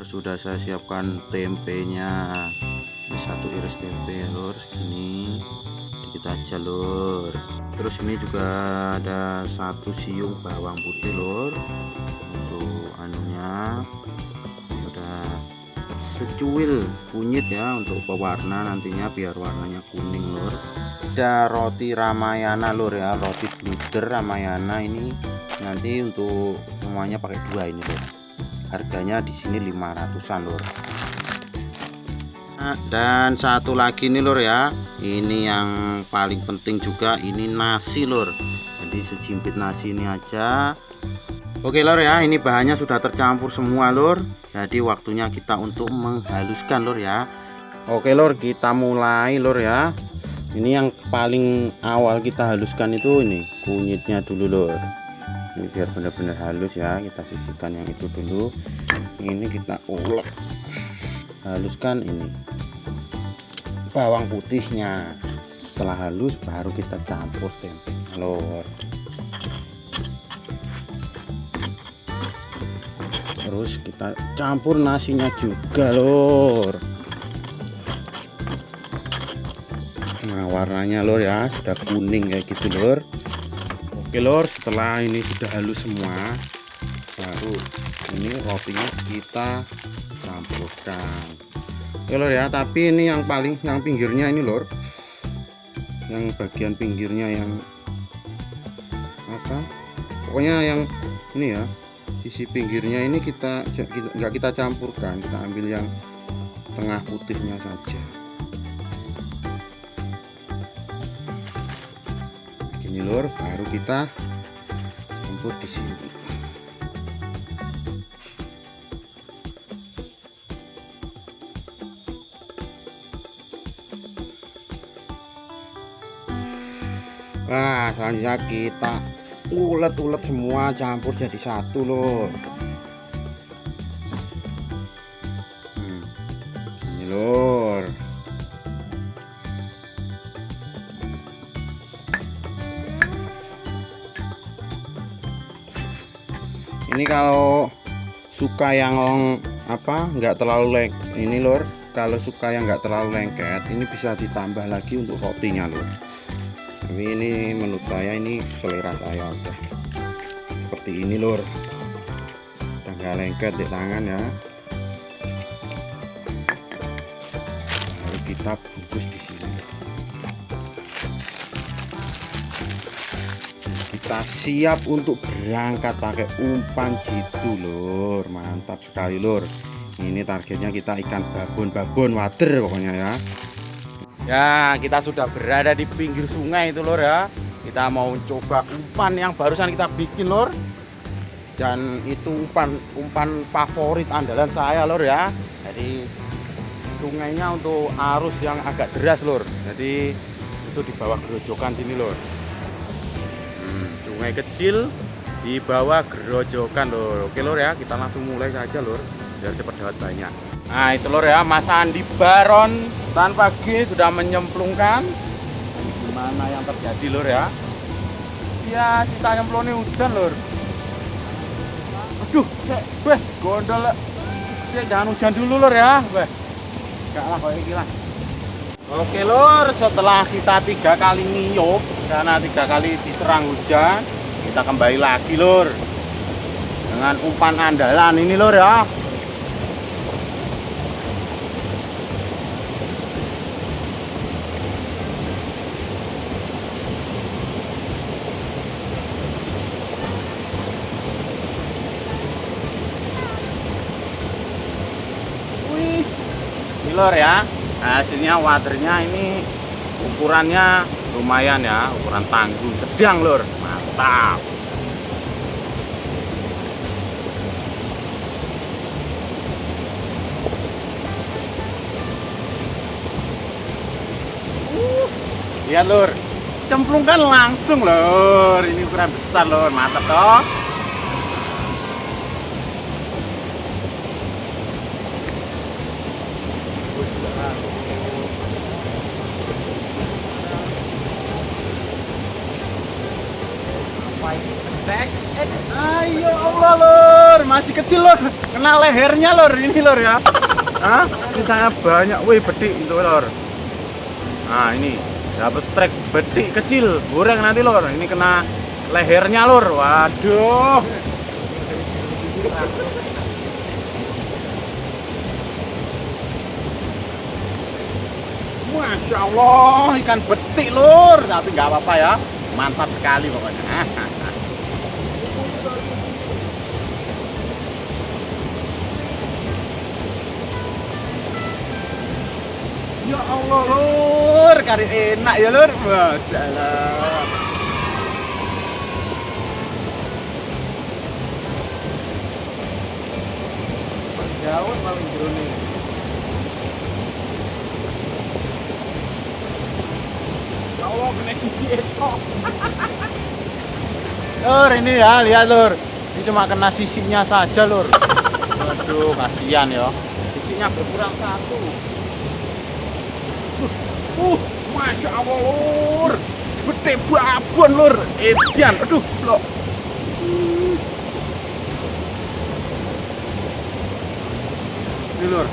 Sudah saya siapkan tempenya. Ini satu iris tempe lor, segini dikit aja lor. Terus ini juga ada satu siung bawang putih lor, untuk anunya ada secuil kunyit ya, untuk pewarna nantinya biar warnanya kuning lor. Ada roti Ramayana lor ya, roti bluder Ramayana. Ini nanti untuk semuanya pakai dua ini lor. Harganya di sini 500-an lor. Nah, dan satu lagi nih lor ya, ini yang paling penting juga, ini nasi lor. Jadi sejimpit nasi ini aja. Oke lor ya, ini bahannya sudah tercampur semua lor. Jadi waktunya kita untuk menghaluskan lor ya. Oke lor, kita mulai lor ya. Ini yang paling awal kita haluskan itu ini kunyitnya dulu lor. Ini biar benar-benar halus ya, kita sisihkan yang itu dulu. Ini kita ulek, haluskan ini bawang putihnya. Setelah halus baru kita campur tempe lor. Terus kita campur nasinya juga lor. Nah warnanya lor ya sudah kuning kayak gitu lor. Oke lor, setelah ini sudah halus semua, baru ini rotinya kita campurkan. Oke lor ya, tapi ini yang pinggirnya ini lor, yang bagian pinggirnya yang apa, pokoknya yang ini ya, sisi pinggirnya ini nggak kita campurkan, kita ambil yang tengah putihnya saja. Ini lor, baru kita campur di sini. Nah, selanjutnya kita ulet-ulet semua, campur jadi satu lor. Ini lor. Ini kalau suka yang apa nggak terlalu ini lor, kalau suka yang nggak terlalu lengket, ini bisa ditambah lagi untuk rotinya lor. Tapi ini menurut saya ini selera saya udah seperti ini lor, udah nggak lengket di tangan ya. Lalu kita bungkus di sini. Kita siap untuk berangkat pakai umpan jitu lor. Mantap sekali lor. Ini targetnya kita ikan babon wader pokoknya ya. Ya, kita sudah berada di pinggir sungai itu lor ya. Kita mau coba umpan yang barusan kita bikin lor. Dan itu umpan favorit andalan saya lor ya. Jadi sungainya untuk arus yang agak deras lor. Jadi itu di bawah gerojokan sini lor. Sungai kecil di bawah gerojokan lor. Oke lor ya, kita langsung mulai saja lor, biar cepat dapat banyak. Nah itu lor ya, Mas Andi Baron tan pagi sudah menyemplungkan. Ini gimana yang terjadi lor ya? Ya kita nyemplungnya hujan lor. Aduh, weh gondol. Jangan hujan dulu lor ya, weh. Enggak lah kayak gini lah. Oke lor, setelah kita 3 kali ngiyup karena 3 kali diserang hujan, kita kembali lagi lor dengan umpan andalan ini lor ya. Wih, ini lor ya. Hasilnya waternya ini ukurannya lumayan ya, ukuran tanggung sedang lor, mantap. Lihat lor, cemplungkan langsung lor, ini ukuran besar lor, mantap toh. Ayo Allah lor, masih kecil lor. Kena lehernya lor, ini lor ya. Hah? Misalnya banyak, wih bedik itu lor. Nah ini double strike bedik kecil, goreng nanti lor. Ini kena lehernya lor, waduh. Masya Allah, ikan betik lor, tapi nggak apa-apa ya, mantap sekali pokoknya. Ya Allah lur, kari enak ya lur. Masya Allah. Jauh paling jerone. Ya Allah, kena sisi itu. Lur, ini ya, lihat lur. Ini cuma kena sisinya saja lur. Aduh, kasihan ya. Sisinya berkurang satu. Masya Allah lur, gede babon lur, edian, aduh blok. Ini lur,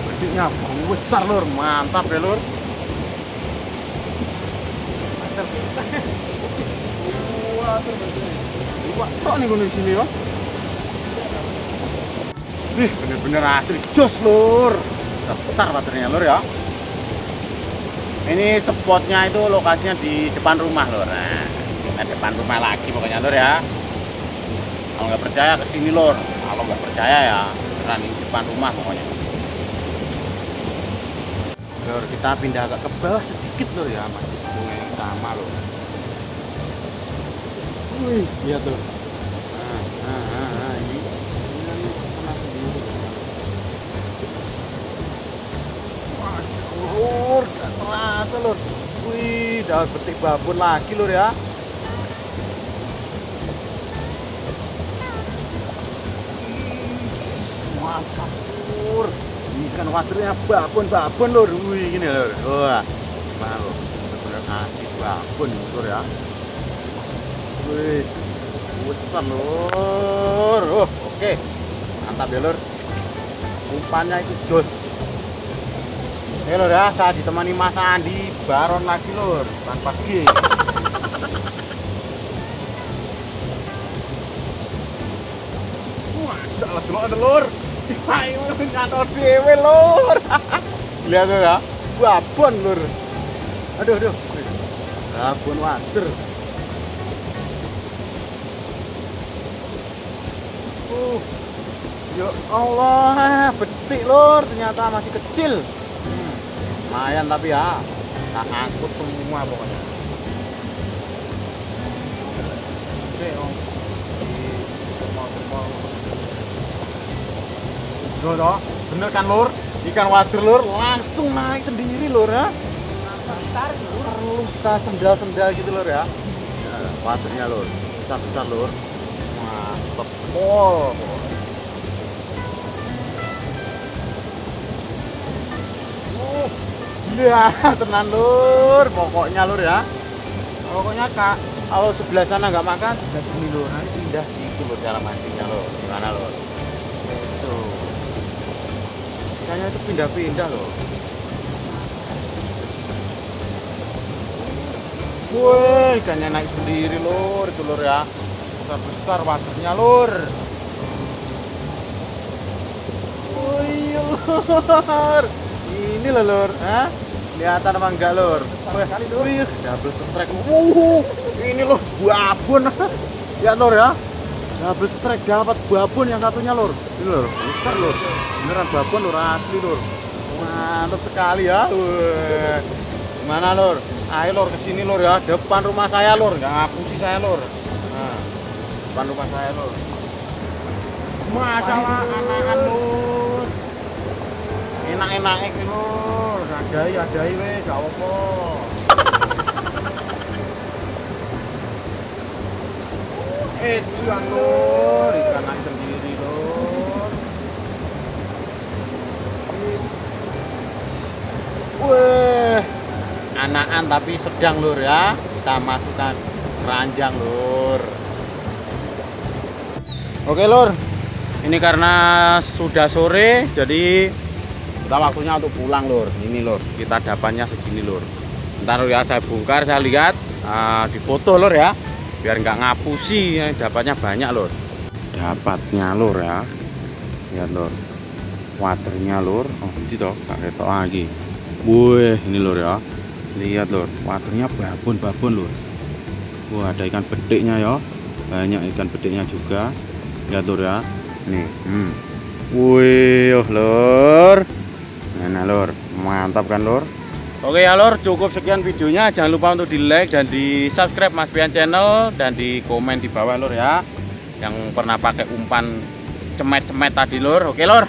bediknya besar lur, mantap ya lur. Wah, kok nih gue di sini ya? Nih, bener-bener asli, jos lur. Besar baterainya lur ya. Ini spotnya itu lokasinya di depan rumah lor. Nah, kita depan rumah lagi pokoknya lor ya. Kalau nggak percaya kesini lor. Kalau nggak percaya ya beneran di depan rumah pokoknya. Lor, kita pindah agak ke bawah sedikit lor ya, masih sungai yang sama lor. Wih, lihat tuh. Ini pernah sendiri. Lur, gak terasa lur. Wih, dapat betik babon lagi lur ya. Mantap lur. Ikan waternya babon lur. Wih, gini lur. Wah, gimana lur? Bener-bener asli babon lur ya. Wih, besar lur. Oke, mantap ya lur. Umpannya itu jos. Oke lur ya, saya ditemani Mas Andi Baron lagi lur, tanpa G. Masya Allah dulu ada lur. Ayo ngantor dewe lur. Lihat lur ya, babon lur. Aduh. Babon water. Ya Allah, betik lur, ternyata masih kecil. Lumayan tapi ya, tak angkut semua pokoknya. Oke om, tuh, bener kan lur, ikan wader lur langsung naik sendiri lur ya. Perlu kita sendal gitu lur ya. Wadernya lur, besar lur, mantep pol. Ya, tenan lur, pokoknya lur ya. Pokoknya kak, kalau sebelah sana nggak makan, sebelah sini lur, nanti pindah gitu lur cara mancingnya lur. Gimana lur? Itu, ikannya itu pindah-pindah lur. Wih, ikannya naik sendiri lur, itu lur ya. Besar waternya lur. Wih lur, ini loh lur, hah? Kelihatan apa enggak lur? Wih, double strike. Ini loh babon. Ya lur ya. Double strike dapat babon yang satunya lur. Ini lur, besar lur. Beneran babon lur, asli lur. Mantap sekali ya. Wih. Gimana lur? Ayo lur kesini lur ya. Depan rumah saya lur, nggak ngapusi saya lur. Nah, depan rumah saya lur. Masalah anakan lur. Enak-enak iki lur, adai weh, gak apa-apa. Juan lur, ikan naik sendiri lur. Wih, anakan tapi sedang lur ya. Kita masukkan keranjang lur. Oke lur, Ini karena sudah sore, jadi kita waktunya untuk pulang lur. Ini lur, kita dapatnya segini lur. Ntar ya saya bongkar, saya lihat di foto lur ya, biar nggak ngapusi. Dapatnya banyak lur. Dapatnya lur ya, lihat lur, waternya lur. Oh ini toh, gak ketok lagi. Wih, ini lur ya, lihat lur, waternya babon lur. Wah, ada ikan bediknya ya, banyak ikan bediknya juga. Lihat lur ya, nih. Wih, lur, nah lur, mantap kan lur. Oke ya lur, cukup sekian videonya. Jangan lupa untuk di like dan di subscribe Mas Brian channel, dan di komen di bawah lur ya, yang pernah pakai umpan cemet-cemet tadi lur. Oke lur.